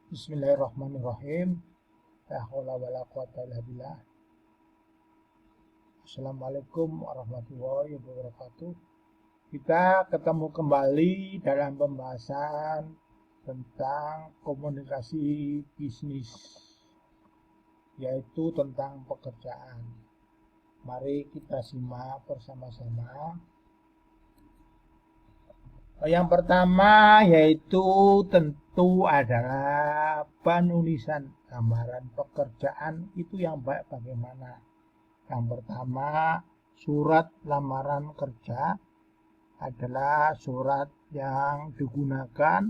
Bismillahirrahmanirrahim. La haula wala quwata illa billah. Assalamualaikum warahmatullahi wabarakatuh. Kita ketemu kembali dalam pembahasan tentang komunikasi bisnis, yaitu tentang pekerjaan. Mari kita simak bersama-sama. Yang pertama yaitu tentu adalah penulisan gambaran pekerjaan itu yang baik bagaimana. Yang pertama, surat lamaran kerja adalah surat yang digunakan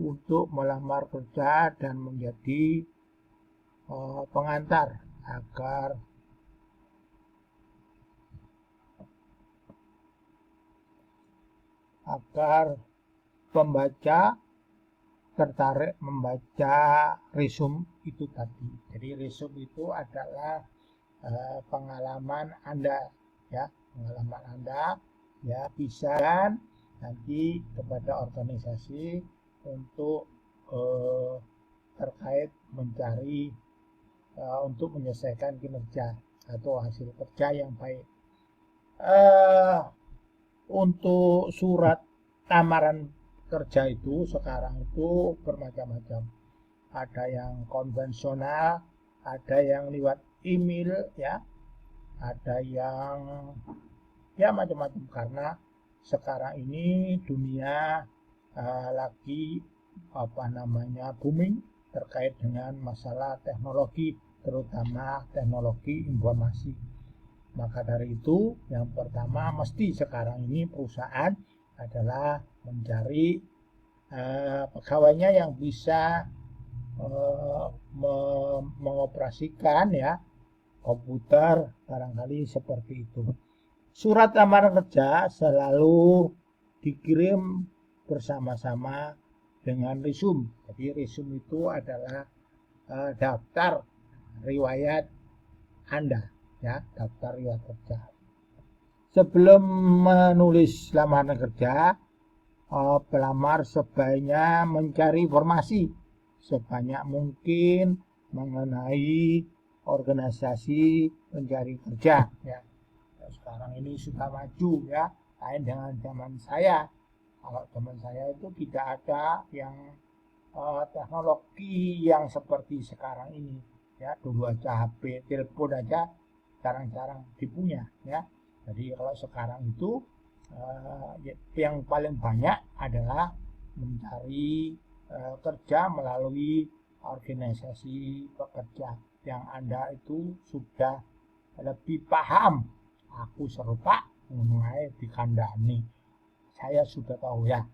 untuk melamar kerja dan menjadi pengantar agar pembaca tertarik membaca resume itu tadi. Jadi resume itu adalah pengalaman Anda, ya, pengalaman Anda, ya, bisa kan nanti kepada organisasi untuk terkait mencari untuk menyelesaikan kinerja atau hasil kerja yang baik. Untuk surat lamaran kerja itu sekarang itu bermacam-macam. Ada yang konvensional, ada yang lewat email, ya, ada yang ya macam-macam, karena sekarang ini dunia lagi booming terkait dengan masalah teknologi, terutama teknologi informasi. Maka dari itu, yang pertama mesti sekarang ini perusahaan adalah mencari pegawainya yang bisa mengoperasikan, ya, komputer, barangkali seperti itu. Surat lamaran kerja selalu dikirim bersama-sama dengan resume. Jadi resume itu adalah daftar riwayat Anda, ya, daftar riwayat kerja. Sebelum menulis lamaran kerja, pelamar sebaiknya mencari informasi sebanyak mungkin mengenai organisasi pencari kerja, ya. Sekarang ini sudah maju, ya, lain dengan zaman saya. Kalau zaman saya itu tidak ada yang teknologi yang seperti sekarang ini, ya. Dulu aja HP telepon aja jarang-jarang dipunya, ya. Jadi kalau sekarang itu yang paling banyak adalah mencari kerja melalui organisasi pekerja yang Anda itu sudah lebih paham. Aku serupa mulai dikandani. Saya sudah tahu, ya.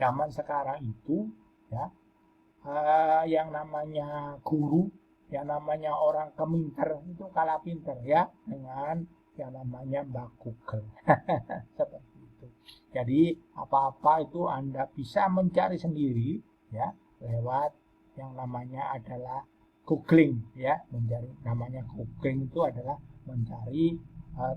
Zaman sekarang itu, ya, yang namanya guru, yang namanya orang keminter itu kalah pinter, ya, dengan yang namanya Mbak Google. Seperti itu. Jadi apa-apa itu Anda bisa mencari sendiri, ya, lewat yang namanya adalah googling, ya. Mencari, namanya googling itu adalah mencari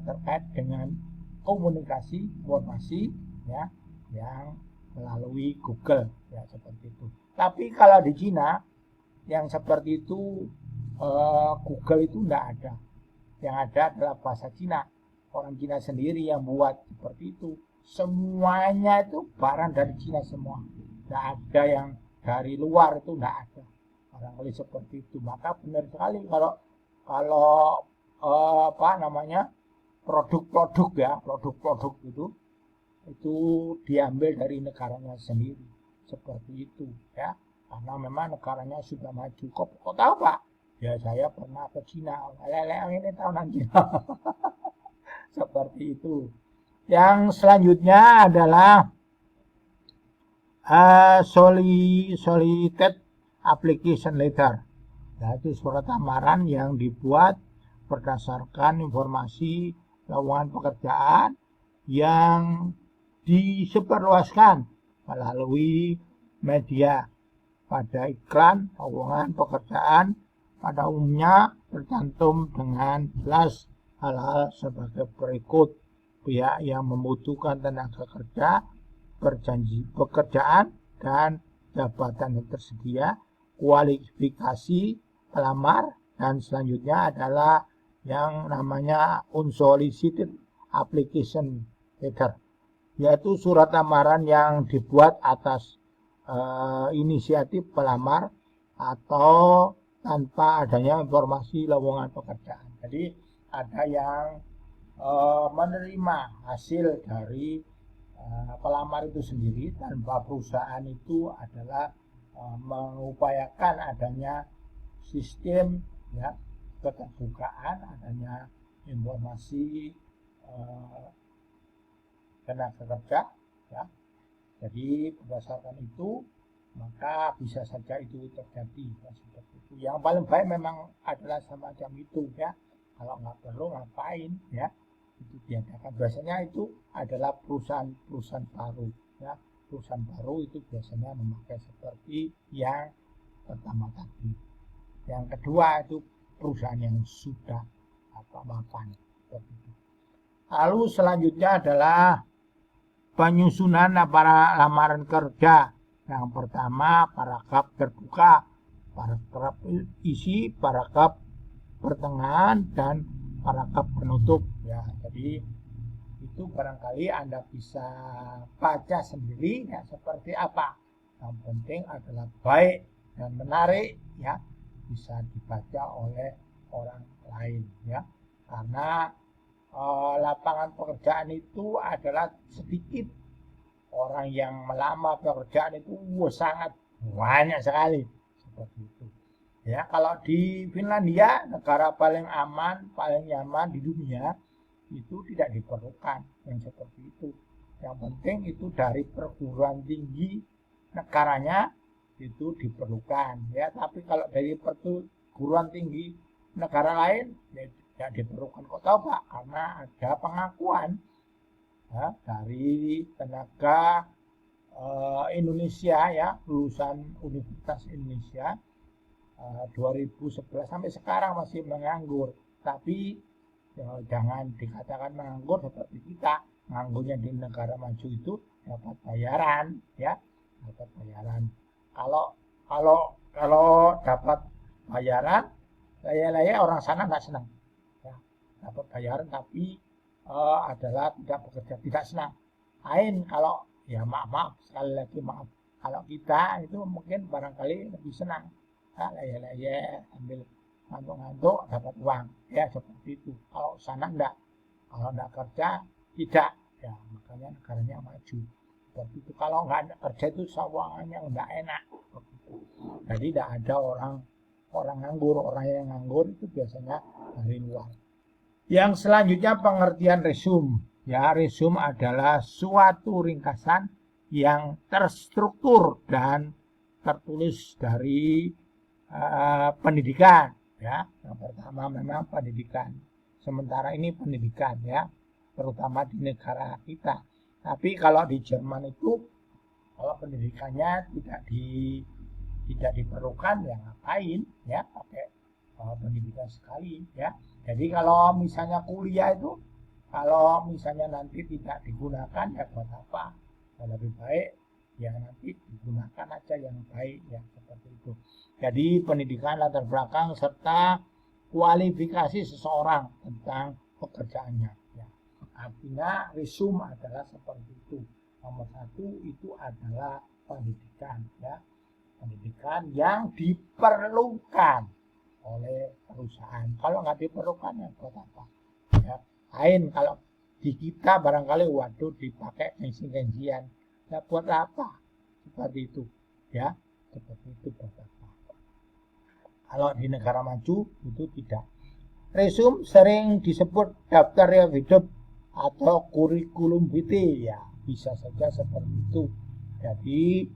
terkait dengan komunikasi informasi, ya, yang melalui Google, ya, seperti itu. Tapi kalau di Cina yang seperti itu Google itu tidak ada. Yang ada adalah bahasa Cina. Orang Cina sendiri yang buat seperti itu. Semuanya itu barang dari Cina semua. Tidak ada yang dari luar, itu tidak ada. Barangkali seperti itu. Maka benar sekali kalau produk-produk, ya, produk-produk itu diambil dari negaranya sendiri. Seperti itu, ya. Karena memang negaranya sudah maju. Kok tahu, Pak? Ya, saya pernah ke Cina. Ini tahunan Cina. Seperti itu. Yang selanjutnya adalah solicited application letter, yaitu surat lamaran yang dibuat berdasarkan informasi lowongan pekerjaan yang disebarluaskan melalui media. Pada iklan lowongan pekerjaan pada umumnya tercantum dengan jelas hal-hal sebagai berikut. Pihak yang membutuhkan tenaga kerja berjanji pekerjaan dan jabatan yang tersedia kualifikasi pelamar, dan selanjutnya adalah yang namanya unsolicited application letter, yaitu surat lamaran yang dibuat atas inisiatif pelamar atau tanpa adanya informasi lowongan pekerjaan. Jadi ada yang menerima hasil dari pelamar itu sendiri tanpa perusahaan itu adalah mengupayakan adanya sistem ya keterbukaan, adanya informasi tenaga kerja ya. Jadi berdasarkan itu maka bisa saja itu terjadi ya, seperti itu. Yang paling baik memang adalah semacam itu ya. Kalau nggak perlu ngapain ya, itu diadakan. Biasanya itu adalah perusahaan baru ya. Perusahaan baru itu biasanya memakai seperti yang pertama tadi. Yang kedua itu perusahaan yang sudah mapan seperti itu. Lalu selanjutnya adalah penyusunan para lamaran kerja. Yang pertama paragraf terbuka, paragraf isi, paragraf pertengahan, dan paragraf penutup ya. Jadi itu barangkali Anda bisa baca sendiri ya seperti apa. Yang penting adalah baik dan menarik ya, bisa dibaca oleh orang lain ya. Karena lapangan pekerjaan itu adalah sedikit, orang yang melamar pekerjaan itu sangat banyak sekali seperti itu ya. Kalau di Finlandia, negara paling aman, paling nyaman di dunia, itu tidak diperlukan yang seperti itu. Yang penting itu dari perguruan tinggi negaranya itu diperlukan ya. Tapi kalau dari perguruan tinggi negara lain ya, tidak diperlukan. Kok tahu Pak? Karena ada pengakuan ya, dari tenaga Indonesia ya, lulusan Universitas Indonesia 2011 sampai sekarang masih menganggur. Tapi ya, jangan dikatakan menganggur seperti kita. Nganggurnya di negara maju itu dapat bayaran ya, dapat bayaran. Kalau dapat bayaran, laya-laya orang sana nggak senang ya. Dapat bayaran tapi adalah tidak bekerja, tidak senang. Lain kalau ya maaf sekali lagi maaf, kalau kita itu mungkin barangkali lebih senang ya, laya-laya ambil ngantuk-ngantuk dapat uang ya, seperti itu. Kalau sana enggak, kalau enggak kerja tidak ya, makanya negaranya maju seperti itu. Kalau enggak kerja itu semuanya enggak enak seperti itu. Jadi tidak ada orang nganggur. Orang yang nganggur itu biasanya dari luar. Yang selanjutnya pengertian resume. Ya, resume adalah suatu ringkasan yang terstruktur dan tertulis dari pendidikan. Ya, yang pertama memang pendidikan. Sementara ini pendidikan ya, terutama di negara kita. Tapi kalau di Jerman itu, kalau pendidikannya tidak diperlukan ya ngapain ya pakai pendidikan sekali ya. Jadi kalau misalnya kuliah itu, kalau misalnya nanti tidak digunakan ya buat apa? Ya lebih baik ya nanti digunakan aja yang baik ya, seperti itu. Jadi pendidikan, latar belakang, serta kualifikasi seseorang tentang pekerjaannya ya. Artinya resume adalah seperti itu. Nomor satu itu adalah pendidikan ya, pendidikan yang diperlukan oleh perusahaan. Kalau nggak diperlukan ya buat apa ya. Lain kalau di kita barangkali waduh dipakai gengsi-gengsian ya, buat apa, seperti itu ya, seperti itu buat apa. Kalau di negara maju itu tidak. Resume sering disebut daftar riwayat hidup atau kurikulum vitae ya, bisa saja seperti itu. Jadi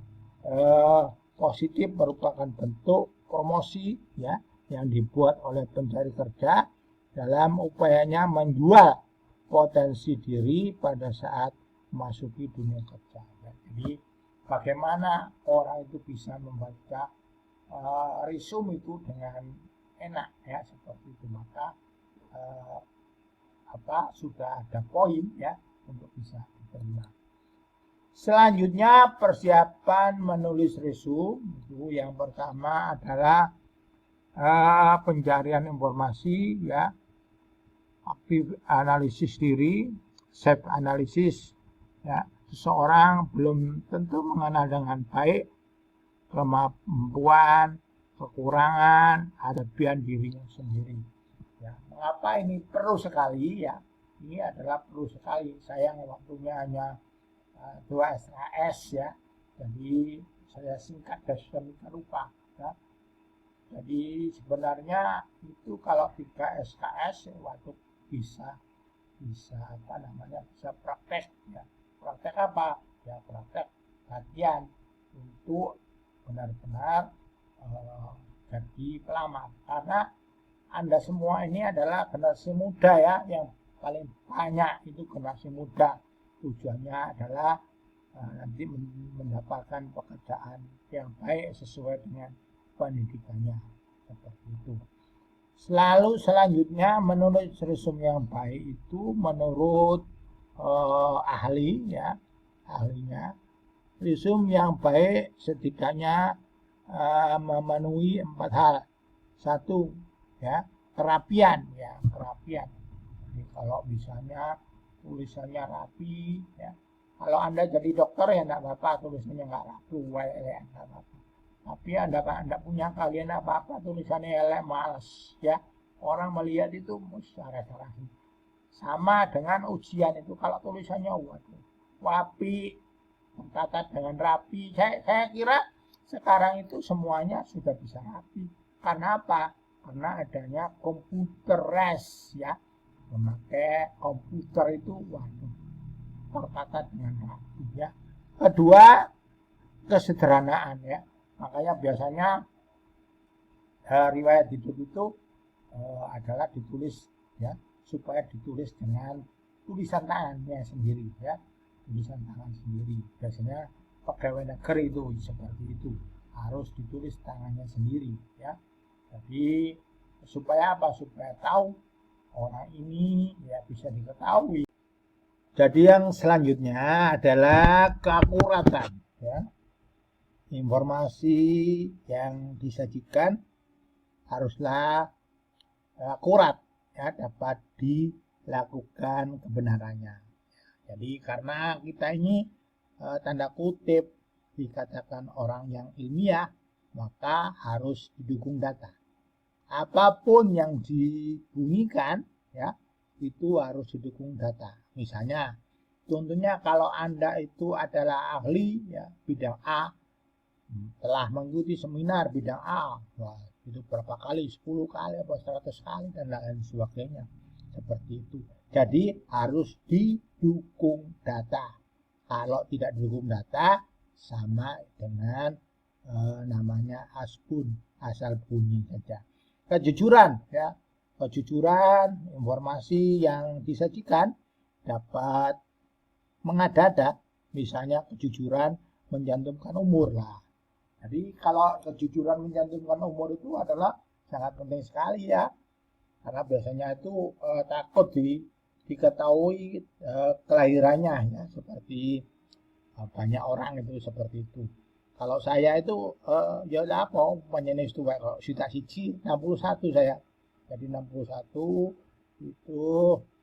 positif merupakan bentuk promosi ya yang dibuat oleh pencari kerja dalam upayanya menjual potensi diri pada saat memasuki dunia kerja. Ya, jadi bagaimana orang itu bisa membaca resume itu dengan enak ya, seperti itu. Maka sudah ada poin ya untuk bisa diterima. Selanjutnya persiapan menulis resume. Itu yang pertama adalah pencarian informasi, ya, analisis diri, self analisis, ya. Seseorang belum tentu mengenal dengan baik kemampuan, kekurangan, kelebihan dirinya sendiri. Ya, mengapa ini perlu sekali, ya? Ini adalah perlu sekali. Sayang waktunya hanya 2 SKS, ya. Jadi saya singkat dan sudah lupa, ya. Jadi sebenarnya itu kalau 3 SKS waktu bisa bisa praktek, ya. Praktek apa? Ya praktek latihan untuk benar-benar jadi pelamar. Karena Anda semua ini adalah generasi muda, ya, yang paling banyak itu generasi muda. Tujuannya adalah nanti mendapatkan pekerjaan yang baik sesuai dengan pendidikannya, seperti itu. Selalu selanjutnya menulis resume yang baik itu menurut ahli, ya, ahlinya, resume yang baik setidaknya memenuhi 4 hal. 1, ya, kerapian, ya, kerapian. Jadi kalau misalnya tulisannya rapi, ya, kalau Anda jadi dokter ya enggak apa-apa tulisannya enggak rapi, enggak apa-apa. Tapi Anda punya kalian apa-apa tulisannya elek, malas, ya. Orang melihat itu musyarat-syarahin. Sama dengan ujian itu, kalau tulisannya waduh, rapi, tercatat dengan rapi. Saya kira sekarang itu semuanya sudah bisa rapi. Karena apa? Karena adanya computerized, ya. Memakai komputer itu waduh, tercatat dengan rapi, ya. Kedua, kesederhanaan, ya. Makanya biasanya riwayat hidup itu adalah ditulis, ya, supaya ditulis dengan tulisan tangannya sendiri, ya, tulisan tangan sendiri. Biasanya pegawai negeri itu seperti itu, harus ditulis tangannya sendiri, ya. Jadi supaya apa? Supaya tahu orang ini, ya, bisa diketahui. Jadi yang selanjutnya adalah keakuratan, ya. Informasi yang disajikan haruslah akurat, ya, dapat dilakukan kebenarannya. Jadi karena kita ini tanda kutip dikatakan orang yang ilmiah, maka harus didukung data. Apapun yang dibunyikan, ya, itu harus didukung data. Misalnya, contohnya kalau Anda itu adalah ahli, ya, bidang A, telah mengikuti seminar bidang A, wah, itu berapa kali, 10 kali atau 100 kali dan lain sebagainya, seperti itu. Jadi harus didukung data. Kalau tidak didukung data, sama dengan namanya asbun, asal bunyi saja. Kejujuran, ya, kejujuran informasi yang disajikan dapat mengada-ada. Misalnya kejujuran mencantumkan umur lah. Jadi kalau kejujuran mencantumkan umur itu adalah sangat penting sekali, ya. Karena biasanya itu takut diketahui kelahirannya, ya, seperti banyak orang itu seperti itu. Kalau saya itu ya apa menyenis itu kalau sudah siji 61 saya. Jadi 61 itu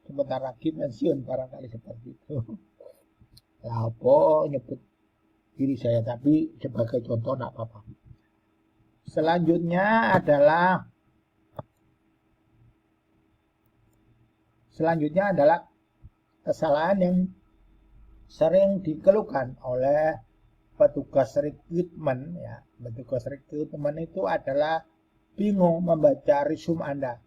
sebentar lagi pensiun barangkali seperti itu. Lah apa nyebut diri saya, tapi sebagai contoh tidak apa-apa. Selanjutnya adalah kesalahan yang sering dikeluhkan oleh petugas rekrutmen, ya. Petugas rekrutmen itu adalah bingung membaca resume Anda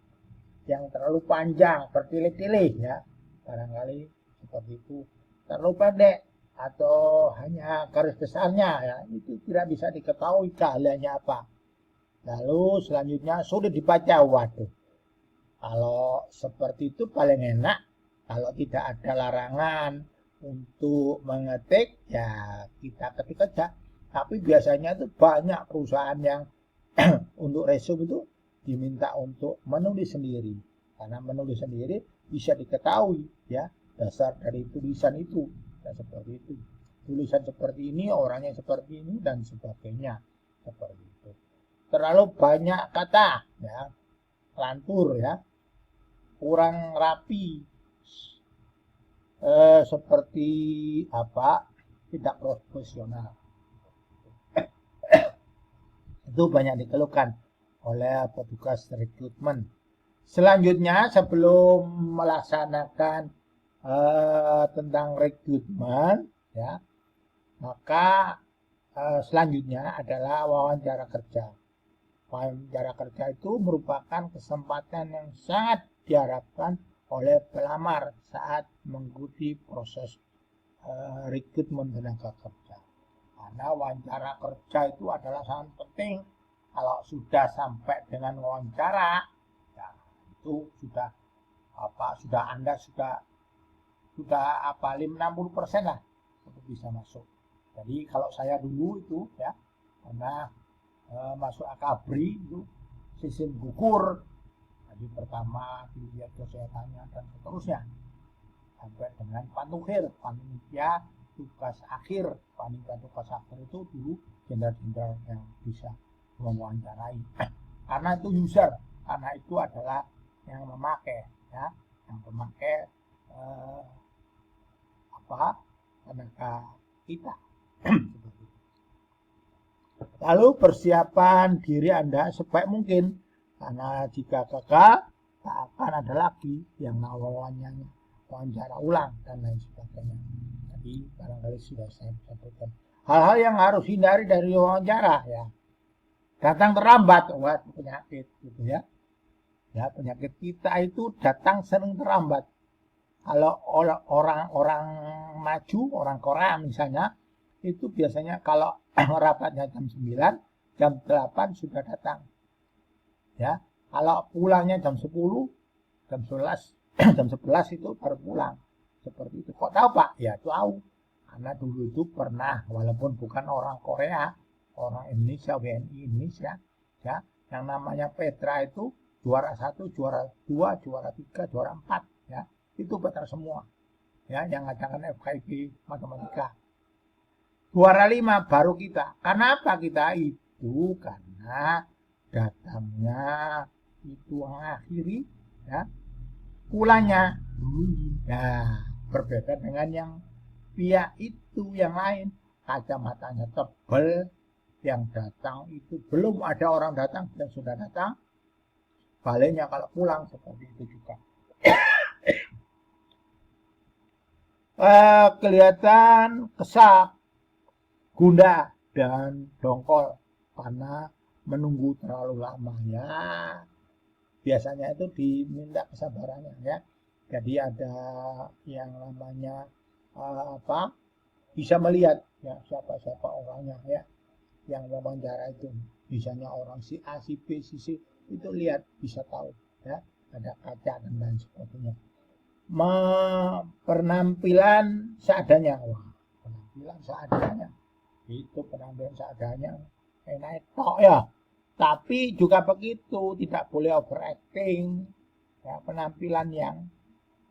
yang terlalu panjang, bertele-tele, ya. Barangkali seperti itu. Terlalu pendek atau hanya garis besarnya, ya, itu tidak bisa diketahui keahliannya apa. Lalu selanjutnya sulit dibaca. Waduh, kalau seperti itu paling enak kalau tidak ada larangan untuk mengetik, ya kita ketik aja. Tapi biasanya itu banyak perusahaan yang untuk resume itu diminta untuk menulis sendiri. Karena menulis sendiri bisa diketahui, ya, dasar dari tulisan itu. Dan seperti itu. tulisan seperti ini, orangnya seperti ini, dan sebagainya. Seperti itu. Terlalu banyak kata, ya, lantur, ya, kurang rapi, seperti apa, tidak profesional. Itu banyak dikeluhkan oleh petugas rekrutmen. Selanjutnya, sebelum melaksanakan tentang rekrutmen, ya, maka selanjutnya adalah wawancara kerja. Wawancara kerja itu merupakan kesempatan yang sangat diharapkan oleh pelamar saat mengikuti proses rekrutmen tenaga kerja. Karena wawancara kerja itu adalah sangat penting. Kalau sudah sampai dengan wawancara, ya, itu sudah Anda sudah 60% lah untuk bisa masuk. Jadi kalau saya dulu itu, ya, karena masuk akabri itu sistem gugur. Jadi pertama dilihat kesehatannya dan seterusnya sampai dengan panitia tugas akhir. Panitia tugas akhir itu dulu jenderal-jenderal yang bisa mewawancarai. Karena itu user, karena itu adalah yang memakai, ya, yang memakai tenaga kita. Lalu persiapan diri Anda sebaik mungkin, karena jika gagal tak akan ada lagi yang wawancara ulang dan lain sebagainya. Jadi barangkali sudah saya sampaikan hal-hal yang harus hindari dari wawancara, ya. Datang terlambat, penyakit gitu, ya. Ya, penyakit kita itu datang sering terlambat. Kalau orang-orang maju, orang Korea misalnya, itu biasanya kalau rapatnya jam 9, jam 8 sudah datang. Ya, kalau pulangnya jam 10, jam 11, jam 11 itu baru pulang. Seperti itu. Kok tahu, Pak? Ya, tahu. Karena dulu itu pernah, walaupun bukan orang Korea, orang Indonesia, WNI Indonesia, ya, yang namanya Petra itu juara 1, juara 2, juara 3, juara 4, ya. Itu Petra semua. Ya, yang ngadakan FKIP matematika. Juara 5 baru kita. Kenapa kita itu? Karena datangnya itu mengakhiri, ya, pulangnya dulu. Ya, berbeda dengan yang pihak itu yang lain. Kacamatanya tebal, yang datang itu belum ada orang datang dan sudah datang. Baliknya kalau pulang seperti itu juga. Kelihatan kesal, gundah, dan dongkol karena menunggu terlalu lama, ya. Biasanya itu diminta kesabarannya, ya. Jadi ada yang namanya bisa melihat, ya, siapa orangnya, ya, yang wawancara itu. Misalnya orang si A, si B, si C, itu lihat, bisa tahu, ya, ada kaca dan lain sebagainya. Penampilan seadanya, penampilan seadanya, itu penampilan seadanya, enak tok, ya. Tapi juga begitu, tidak boleh overacting, ya, penampilan yang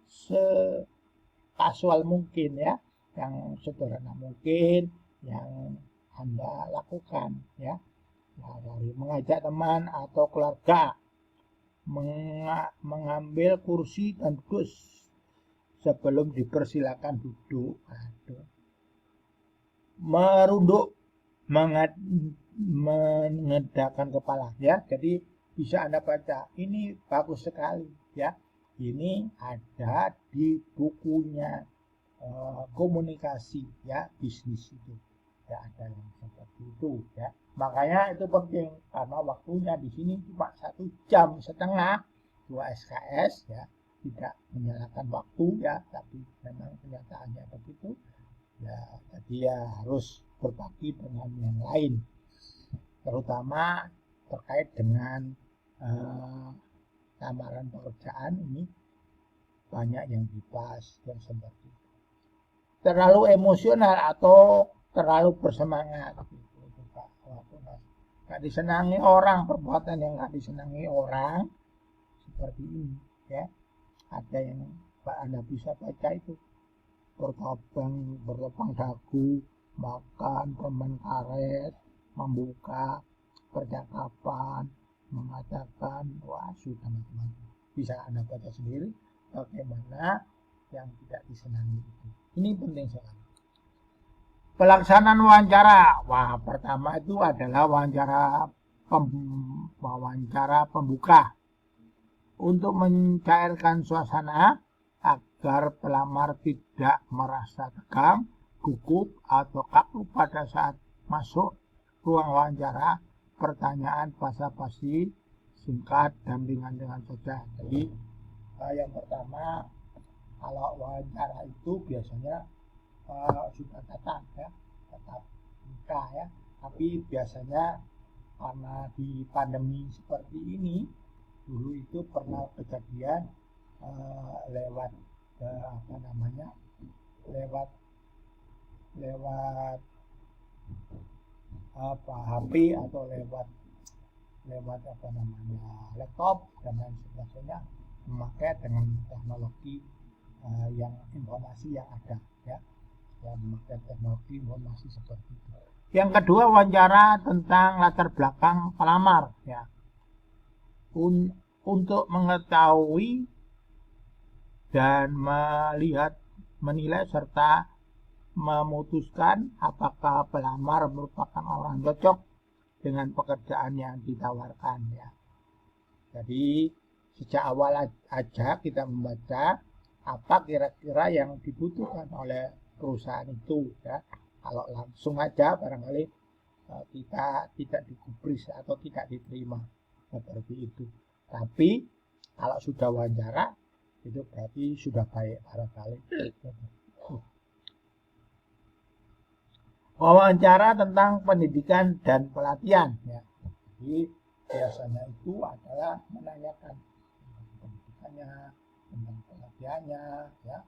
sekasual mungkin, ya, yang sederhana mungkin yang Anda lakukan, ya. Nah, dari mengajak teman atau keluarga mengambil kursi dan duduk sebelum dipersilakan duduk. Merunduk, mengedahkan kepala, ya. Jadi bisa Anda baca, ini bagus sekali, ya. Ini ada di bukunya komunikasi, ya, bisnis itu, ya, ada yang seperti itu, ya. Makanya itu penting karena waktunya di sini cuma 1,5 jam, 2 SKS, ya. Tidak menyalahkan waktu, ya, tapi memang kenyataannya begitu, ya. Jadi ya harus berbagi dengan yang lain, terutama terkait dengan lamaran pekerjaan ini banyak yang dibahas yang seperti itu. Terlalu emosional atau terlalu bersemangat, gitu, Pak. Nggak disenangi orang, perbuatan yang nggak disenangi orang seperti ini, ya. Ada yang Anda bisa baca itu. bertopang dagu, makan permen karet, membuka percakapan, mengatakan, wah sudah teman-teman. Bisa Anda baca sendiri bagaimana yang tidak disenangi itu. Ini penting sekali. Pelaksanaan wawancara. Wah, pertama itu adalah wawancara pembuka. Untuk mencairkan suasana agar pelamar tidak merasa tegang, gugup, atau kaku pada saat masuk ruang wawancara, pertanyaan basa-basi singkat dan ringan-ringan saja. Jadi yang pertama, kalau wawancara itu biasanya sudah tatap muka ya, tapi biasanya karena di pandemi seperti ini, dulu itu pernah kejadian lewat HP atau lewat laptop dan lain sebagainya, memakai dengan teknologi yang informasi yang ada ya, memakai teknologi informasi seperti itu. Yang kedua, wawancara tentang latar belakang pelamar ya, untuk mengetahui dan menilai serta memutuskan apakah pelamar merupakan orang cocok dengan pekerjaan yang ditawarkan ya. Jadi sejak awal aja kita membaca apa kira-kira yang dibutuhkan oleh perusahaan itu ya. Kalau langsung aja barangkali kita tidak digubris atau tidak diterima seperti itu. Tapi kalau sudah wawancara itu berarti sudah baik barangkali. Wawancara tentang pendidikan dan pelatihan ya. Jadi biasanya itu adalah menanyakan tentang pendidikannya, tentang pelatihannya ya.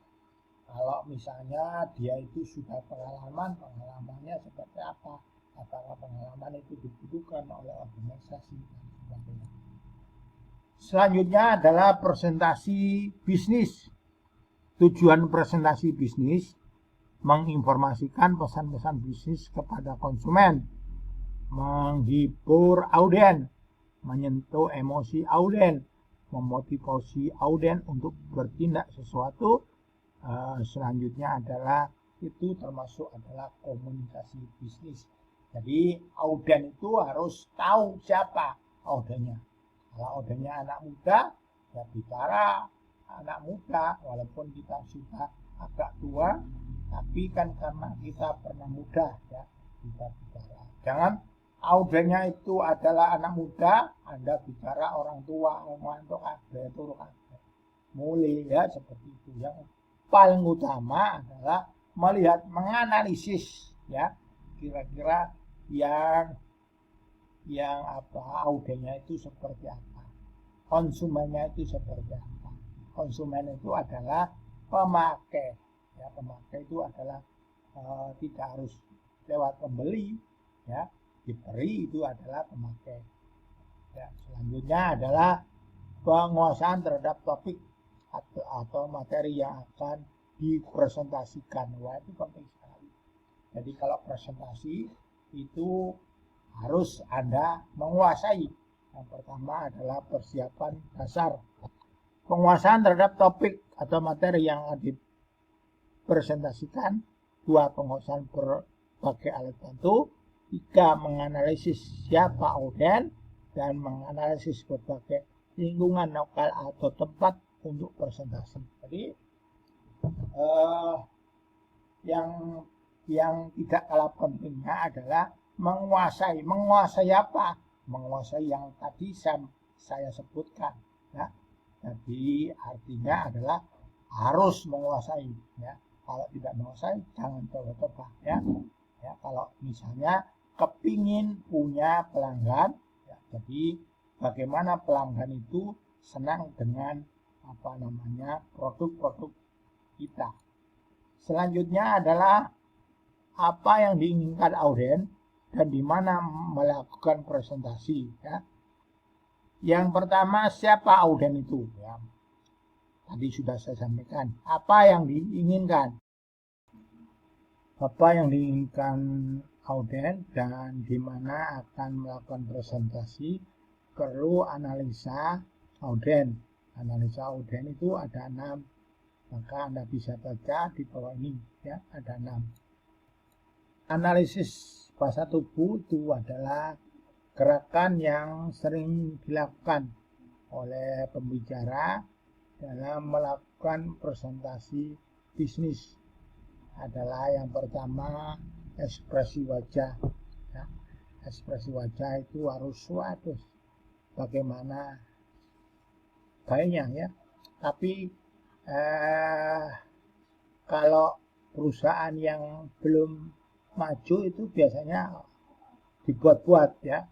Kalau misalnya dia itu sudah pengalamannya seperti apa, apakah pengalaman itu dibutuhkan oleh organisasi dan sebagainya. Selanjutnya adalah presentasi bisnis. Tujuan presentasi bisnis menginformasikan pesan-pesan bisnis kepada konsumen, menghibur auden, menyentuh emosi auden, memotivasi auden untuk bertindak sesuatu. Selanjutnya adalah itu termasuk adalah komunikasi bisnis. Jadi auden itu harus tahu siapa audennya. Kalau audennya anak muda, ya bicara anak muda, walaupun kita sudah agak tua, tapi kan karena kita pernah muda ya, kita bicara. Jangan audennya itu adalah anak muda, Anda bicara orang tua, ngantuk kabeh turu kabeh. Mulai ya seperti itu. Yang paling utama adalah melihat, menganalisis ya, kira-kira yang audennya itu seperti apa, konsumennya itu seperti apa. Konsumen itu adalah pemakai ya, pemakai itu adalah tidak harus lewat pembeli ya, diberi itu adalah pemakai ya. Selanjutnya adalah penguasaan terhadap topik atau materi yang akan dipresentasikan. Wah, itu penting sekali. Jadi kalau presentasi itu harus Anda menguasai. Yang pertama adalah persiapan dasar. Penguasaan terhadap topik atau materi yang dipresentasikan. 2. Penguasaan berbagai alat bantu. 3. Menganalisis siapa auden dan menganalisis berbagai lingkungan lokal atau tempat untuk presentasi. Jadi yang tidak kalah pentingnya adalah menguasai apa? Menguasai yang tadi saya sebutkan ya. Jadi artinya adalah harus menguasai ya. Kalau tidak menguasai jangan coba-coba ya. Ya, kalau misalnya kepingin punya pelanggan ya, jadi bagaimana pelanggan itu senang dengan produk-produk kita. Selanjutnya adalah apa yang diinginkan auden dan di mana melakukan presentasi ya. Yang pertama, siapa auden itu ya. Tadi sudah saya sampaikan apa yang diinginkan. apa yang diinginkan auden dan di mana akan melakukan presentasi, perlu analisa auden. Analisa auden itu ada 6, maka Anda bisa baca di bawah ini ya, ada 6. Analisis bahasa tubuh itu adalah gerakan yang sering dilakukan oleh pembicara dalam melakukan presentasi bisnis. Adalah yang pertama ekspresi wajah ya. Ekspresi wajah itu harus bagaimana baiknya ya. Tapi kalau perusahaan yang belum maju itu biasanya dibuat-buat ya.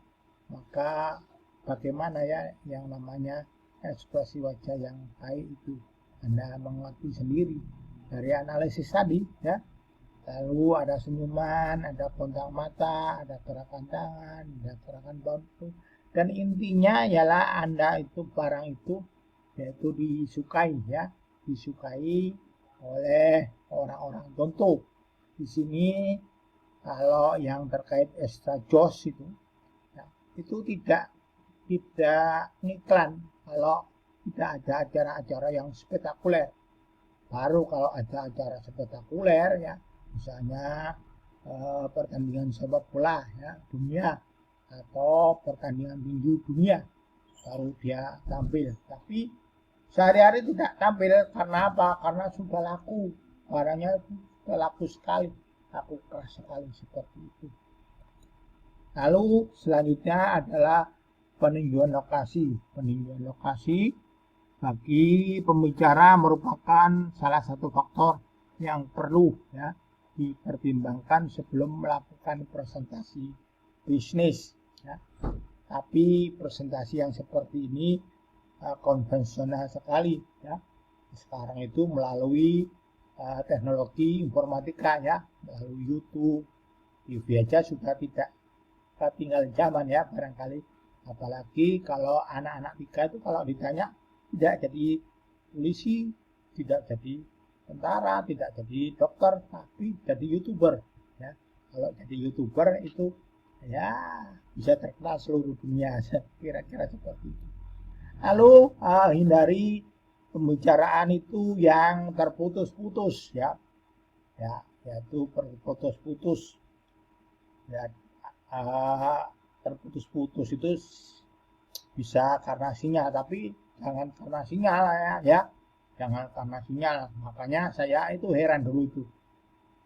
Maka bagaimana ya yang namanya ekspresi wajah yang baik itu Anda mengerti sendiri dari analisis tadi ya. Lalu ada senyuman, ada kontak mata, ada gerakan tangan, ada gerakan batu, dan intinya ialah Anda itu barang itu yaitu disukai ya, disukai oleh orang-orang tertentu. Di sini kalau yang terkait extra joss itu ya, itu tidak ngiklan kalau tidak ada acara-acara yang spektakuler. Baru kalau ada acara spektakuler ya, misalnya pertandingan sepak bola ya dunia atau pertandingan tinju dunia, baru dia tampil. Tapi sehari-hari tidak tampil karena apa? Karena sudah laku, barangnya sudah laku sekali, laku keras sekali seperti itu. Lalu selanjutnya adalah peninjauan lokasi. Peninjauan lokasi bagi pembicara merupakan salah satu faktor yang perlu ya dipertimbangkan sebelum melakukan presentasi bisnis ya. Tapi presentasi yang seperti ini konvensional sekali ya. Sekarang itu melalui teknologi informatika ya, melalui YouTube, TV aja sudah tidak tinggal zaman ya barangkali. Apalagi kalau anak-anak 3 itu kalau ditanya tidak jadi polisi, tidak jadi tentara, tidak jadi dokter, tapi jadi YouTuber ya. Kalau jadi YouTuber itu ya bisa terkenal seluruh dunia, kira-kira seperti itu. Lalu hindari pembicaraan itu yang terputus-putus ya, yaitu terputus-putus ya. Terputus-putus itu bisa karena sinyal, tapi jangan karena sinyal ya, jangan karena sinyal. Makanya saya itu heran dulu itu,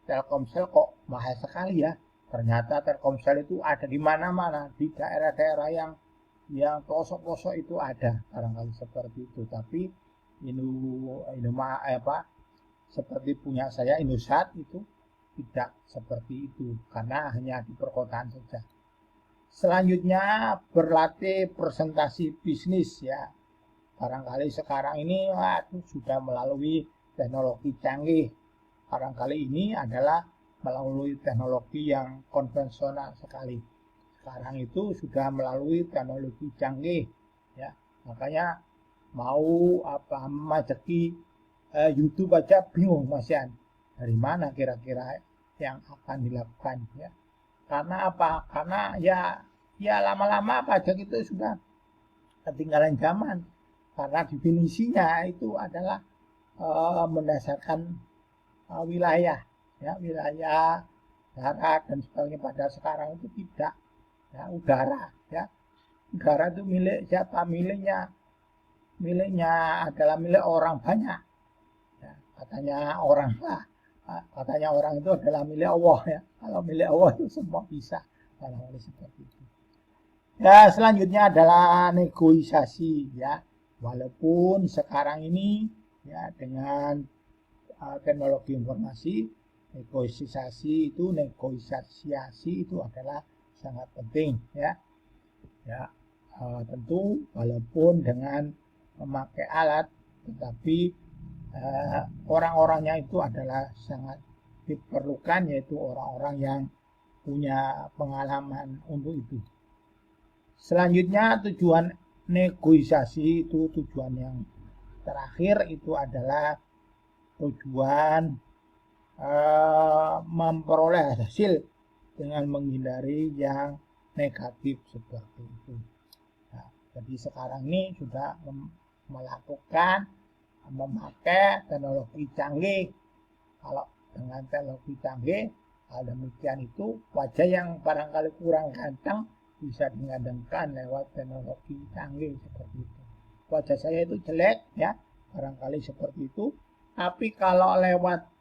Telkomsel kok mahal sekali ya. Ternyata Telkomsel itu ada di mana-mana, di daerah-daerah yang pelosok-pelosok itu ada barangkali seperti itu. Tapi seperti punya saya Indosat itu tidak seperti itu, karena hanya di perkotaan saja. Selanjutnya berlatih presentasi bisnis ya. Barangkali sekarang ini sudah melalui teknologi canggih. Barangkali ini adalah melalui teknologi yang konvensional sekali. Sekarang itu sudah melalui teknologi canggih ya. Makanya mau memajaki YouTube aja bingung Mas Yan. Dari mana kira-kira yang akan dilakukan ya. Karena apa? Karena ya lama-lama pajak itu sudah ketinggalan zaman. Karena definisinya itu adalah mendasarkan wilayah ya, wilayah darat dan sebagainya. Pada sekarang itu tidak ya, udara ya. Udara itu milik siapa? Miliknya adalah milik orang banyak ya. Katanya orang itu adalah milik Allah ya. Kalau milik Allah itu semua bisa. Kalau seperti itu. Ya, selanjutnya adalah negosiasi ya. Walaupun sekarang ini ya dengan teknologi informasi, negosiasi itu adalah sangat penting ya. Ya, tentu walaupun dengan memakai alat, tetapi orang-orangnya itu adalah sangat diperlukan, yaitu orang-orang yang punya pengalaman untuk itu. Selanjutnya tujuan negosiasi itu, tujuan yang terakhir itu adalah tujuan memperoleh hasil dengan menghindari yang negatif seperti itu. Nah, jadi sekarang ini sudah melakukan memakai teknologi canggih. Kalau dengan teknologi canggih, hal demikian itu wajah yang barangkali kurang ganteng bisa digadangkan lewat teknologi canggih seperti itu. Wajah saya itu jelek ya, barangkali seperti itu. Tapi kalau lewat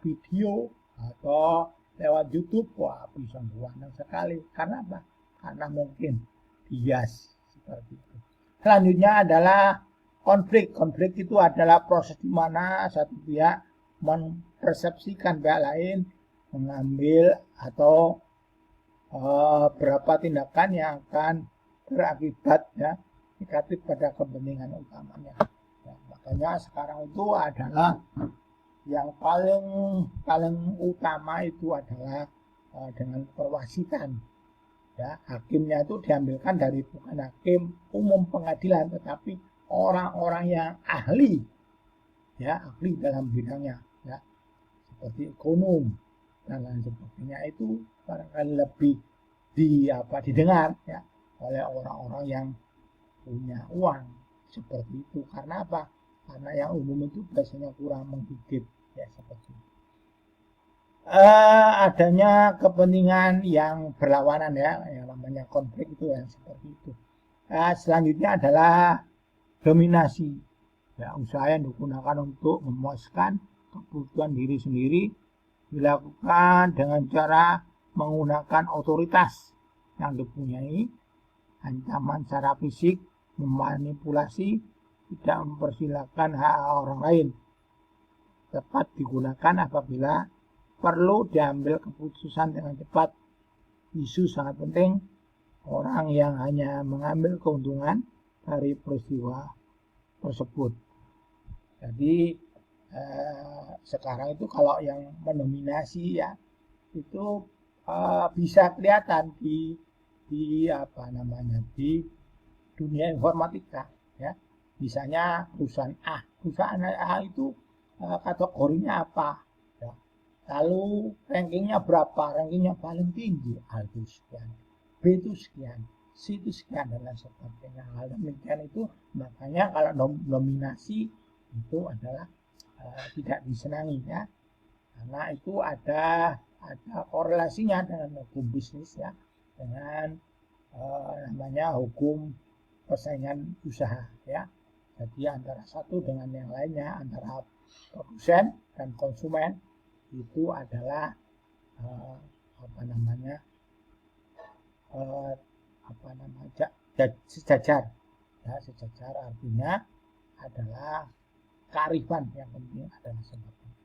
video atau lewat YouTube, wah bisa ganteng sekali. Karena apa? Karena mungkin bias seperti itu. Selanjutnya adalah konflik. Konflik itu adalah proses di mana satu pihak mempersepsikan pihak lain mengambil atau berapa tindakan yang akan berakibat ya negatif pada kepentingan utamanya. Ya, makanya sekarang itu adalah yang paling utama itu adalah dengan perwasitan. Ya, hakimnya itu diambilkan dari bukan hakim umum pengadilan, tetapi orang-orang yang ahli, ya ahli dalam bidangnya, ya seperti ekonom dan lain sebagainya itu barangkali lebih didengar ya oleh orang-orang yang punya uang seperti itu. Karena apa? Karena yang umum itu biasanya kurang menggigit ya seperti itu. Adanya kepentingan yang berlawanan ya, yang namanya konflik itu yang seperti itu. Selanjutnya adalah dominasi. Ya, usaha yang digunakan untuk memuaskan kebutuhan diri sendiri dilakukan dengan cara menggunakan otoritas yang dipunyai, ancaman secara fisik, memanipulasi, tidak mempersilahkan hak orang lain. Tepat digunakan apabila perlu diambil keputusan dengan cepat. Isu sangat penting. Orang yang hanya mengambil keuntungan dari peristiwa tersebut. Jadi sekarang itu kalau yang mendominasi ya itu bisa kelihatan di dunia informatika ya. Misalnya perusahaan A itu kategorinya apa? Lalu rankingnya berapa? Rankingnya paling tinggi A itu sekian, B itu sekian, C itu sekian dan lain sebagainya. Hal demikian itu makanya kalau nominasi itu adalah tidak disenangi ya, karena itu ada korelasinya dengan hukum bisnis ya, dengan namanya hukum persaingan usaha ya. Jadi antara satu dengan yang lainnya, antara produsen dan konsumen itu adalah sejajar ya, sejajar artinya adalah kearifan yang penting adalah seperti itu.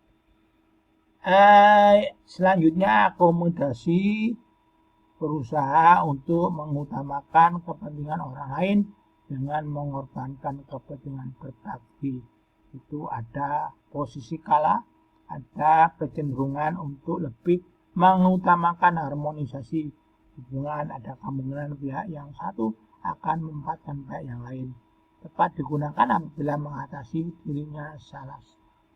Selanjutnya akomodasi berusaha untuk mengutamakan kepentingan orang lain dengan mengorbankan kepentingan berbagi. Itu ada posisi kalah, ada kecenderungan untuk lebih mengutamakan harmonisasi hubungan, ada kemungkinan pihak yang satu akan memanfaatkan pihak yang lain. Tepat digunakan apabila mengatasi dirinya salah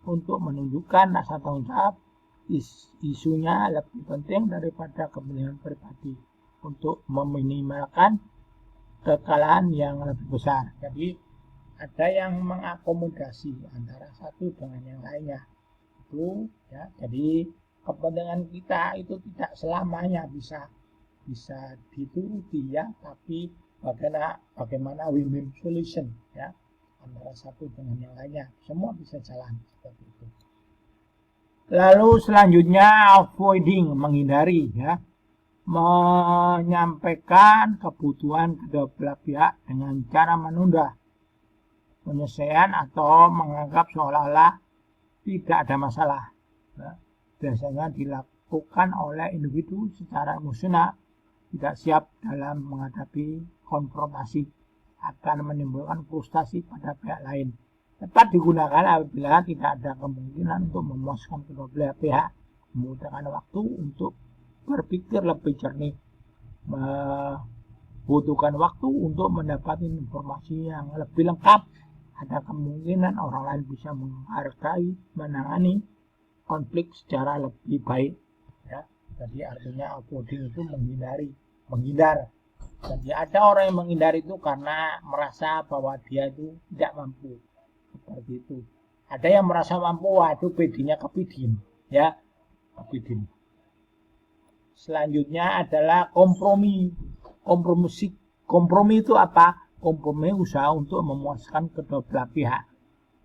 untuk menunjukkan rasa tanggung jawab, isunya lebih penting daripada kepentingan pribadi untuk meminimalkan kekalahan yang lebih besar. Jadi ada yang mengakomodasi antara satu dengan yang lainnya. Itu ya, jadi kepentingan kita itu tidak selamanya bisa dituruti ya, tapi bagaimana win-win solution ya antara satu dengan yang lainnya, semua bisa jalan seperti itu. Lalu selanjutnya avoiding, menghindari ya, menyampaikan kebutuhan kedua belah pihak dengan cara menunda penyelesaian atau menganggap seolah-olah tidak ada masalah. Ya, biasanya dilakukan oleh individu secara emosional, tidak siap dalam menghadapi konfrontasi, akan menimbulkan frustasi pada pihak lain. Tepat digunakan apabila tidak ada kemungkinan untuk memuaskan kedua belah pihak, membutuhkan waktu untuk berpikir lebih jernih, membutuhkan waktu untuk mendapatkan informasi yang lebih lengkap. Ada kemungkinan orang lain bisa menghargai, menangani konflik secara lebih baik ya. Jadi artinya avoiding itu menghindar. Jadi ada orang yang menghindar itu karena merasa bahwa dia itu tidak mampu, seperti itu. Ada yang merasa mampu, waduh PD-nya kepidin ya, kepidin. Selanjutnya adalah kompromi. Kompromi itu apa? Kompromi usaha untuk memuaskan kedua belah pihak.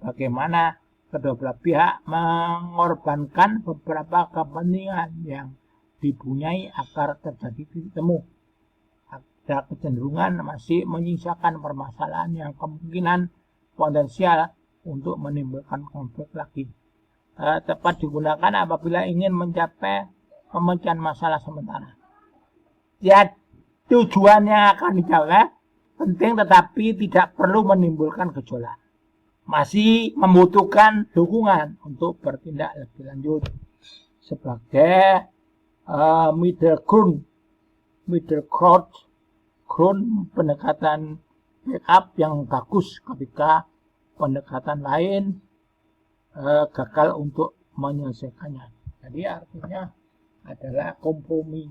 Bagaimana kedua belah pihak mengorbankan beberapa kepentingan yang dipunyai agar terjadi titik temu. Ada kecenderungan masih menyisakan permasalahan yang kemungkinan potensial untuk menimbulkan konflik lagi. Tepat digunakan apabila ingin mencapai pemecahan masalah sementara. Ya, tujuannya akan dicapai penting tetapi tidak perlu menimbulkan gejolak. Masih membutuhkan dukungan untuk bertindak lebih lanjut sebagai middle ground pendekatan backup yang bagus ketika pendekatan lain gagal untuk menyelesaikannya. Jadi artinya adalah kompromi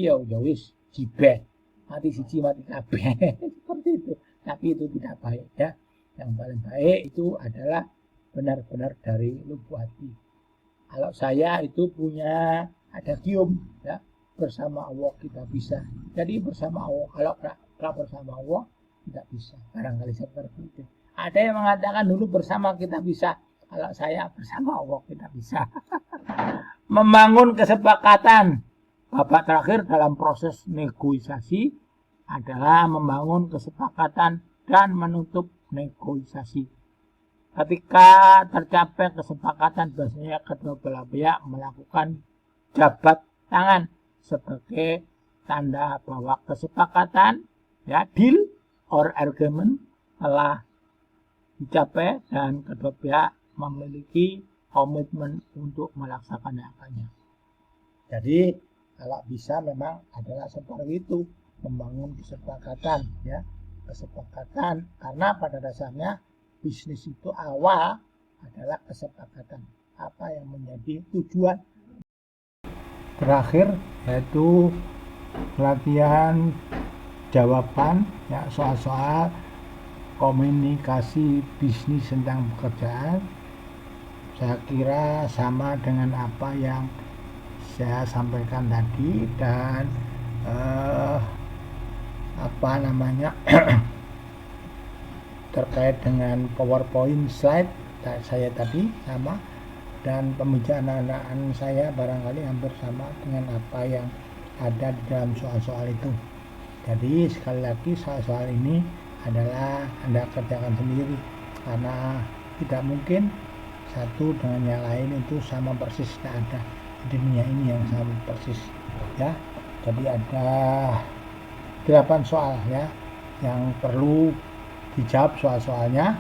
ya wis jibeh mati siji mati kabeh seperti itu. Tapi itu tidak baik ya. Yang paling baik itu adalah benar-benar dari lubuk hati. Kalau saya itu punya ada gium ya, bersama Allah kita bisa. Jadi bersama Allah, kalau tidak bersama Allah tidak bisa. Barangkali seperti itu. Ada yang mengatakan dulu bersama kita bisa. Kalau saya bersama Allah kita bisa. Membangun kesepakatan. Babak terakhir dalam proses negosiasi adalah membangun kesepakatan dan menutup negosiasi. Ketika tercapai kesepakatan, biasanya kedua belah pihak melakukan jabat tangan sebagai tanda bahwa kesepakatan ya deal or agreement telah dicapai dan kedua pihak memiliki komitmen untuk melaksanakannya. Jadi kalau bisa memang adalah seperti itu, membangun kesepakatan ya, kesepakatan karena pada dasarnya bisnis itu awal adalah kesepakatan apa yang menjadi tujuan. Terakhir yaitu pelatihan jawaban ya, soal-soal komunikasi bisnis tentang pekerjaan. Saya kira sama dengan apa yang saya sampaikan tadi dan terkait dengan PowerPoint slide saya tadi sama, dan pembicaraan saya barangkali hampir sama dengan apa yang ada di dalam soal-soal itu. Jadi sekali lagi soal-soal ini adalah Anda kerjakan sendiri karena tidak mungkin satu dengan yang lain itu sama persis, tidak ada di dunia ini yang sama persis ya. Jadi ada 8 soal ya yang perlu dijawab soal-soalnya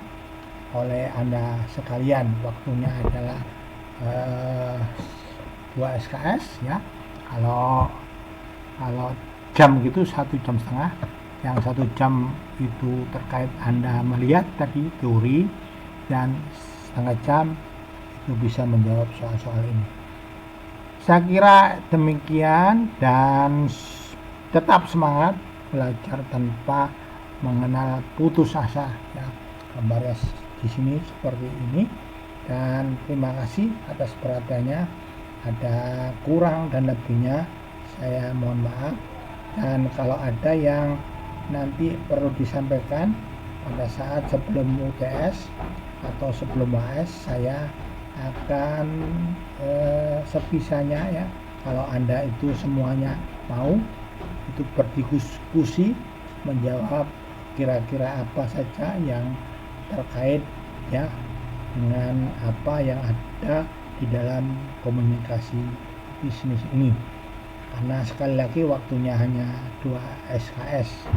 oleh Anda sekalian. Waktunya adalah 2 SKS ya. Kalau jam gitu 1,5 jam. Yang 1 jam itu terkait Anda melihat tadi teori, dan setengah jam itu bisa menjawab soal-soal ini. Saya kira demikian dan tetap semangat belajar tanpa mengenal putus asa ya. Gambarnya di sini seperti ini, dan terima kasih atas perhatiannya. Ada kurang dan lebihnya saya mohon maaf, dan kalau ada yang nanti perlu disampaikan pada saat sebelum UTS atau sebelum AS, saya akan sebisanya ya, kalau Anda itu semuanya mau itu berdiskusi menjawab kira-kira apa saja yang terkait ya dengan apa yang ada di dalam komunikasi bisnis ini. Karena sekali lagi waktunya hanya 2 SKS.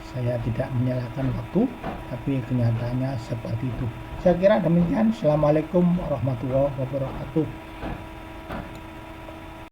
Saya tidak menyalahkan waktu, tapi kenyataannya seperti itu. Saya kira demikian. Assalamualaikum warahmatullahi wabarakatuh.